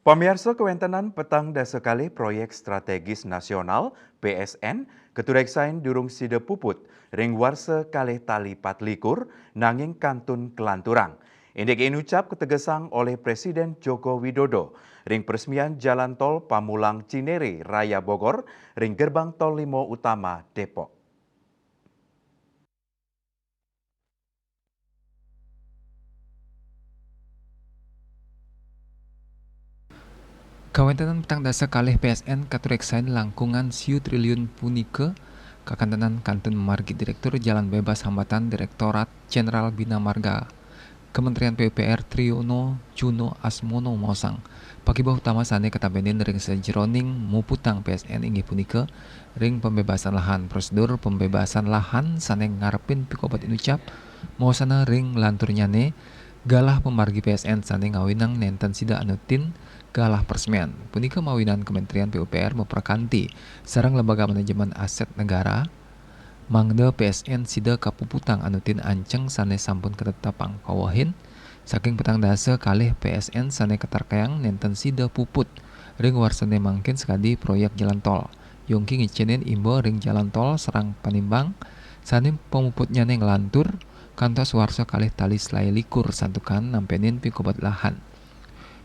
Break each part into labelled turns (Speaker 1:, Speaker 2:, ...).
Speaker 1: Pamirsa kewentenan petang dasa kalih proyek strategis nasional PSN ketureksain durung sida puput ring warsa kalih tali patlikur nanging kantun kelanturang. Indik ucap ketegesang oleh Presiden Joko Widodo ring peresmian jalan tol Pamulang Cinere Raya Bogor ring gerbang tol Limo Utama Depok.
Speaker 2: Kawentenan petang dasa kalih PSN katureksain langkungan siu triliun punika kakantenan kantun margi Direktur Jalan Bebas Hambatan Direktorat Jenderal Bina Marga Kementerian PUPR Triyono Juno Asmono Mosang. Pakibah utama sane ketabenin ring sejeroning muputang PSN inggih punika ring pembebasan lahan. Prosedur pembebasan lahan sane ngarepin pikobat inucap maosana ring lanturnyane galah pemargi PSN sane ngawinang nenten sida anutin galah peresmian. Punika mawinan Kementerian PUPR memperkanti sareng lembaga manajemen aset negara mangda PSN sida kapuputang anutin anceng sane sampun ketetapang kawahin saking petang dasa kalih PSN sane ketarkayang nenten sida puput ring warsane mangkin sekadi proyek jalan tol. Yongki ngicinin imbo ring jalan tol serang panimbang sane pemuputnya ngelantur kantos warsa kalih tali selai likur santukan nampenin pikobat lahan.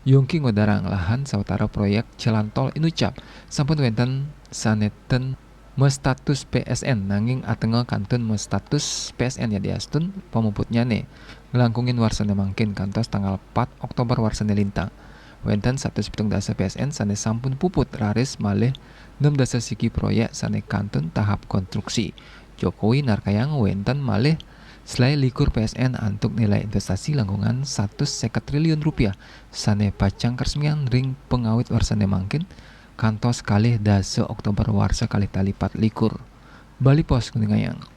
Speaker 2: Yongki ngodarang lahan sawetara proyek jalan tol inucap sampun wenten saneten status PSN nanging atenge kantun status PSN ya diastun pemuputnya ngelangkungin warsane mangkin kantos tanggal 4 Oktober warsane lintang. Wenten 117 PSN sane sampun puput raris malih 6 dasa siki proyek sane kantun tahap konstruksi. Jokowi narkayang wenten malih selai likur PSN antuk nilai investasi langkungan 150 triliun rupiah sane pacang keresmian ring pengawit warsane mangkin kantos kalih dasa Oktober warsa kalih tali 4 likur. Bali Pos Kuningan.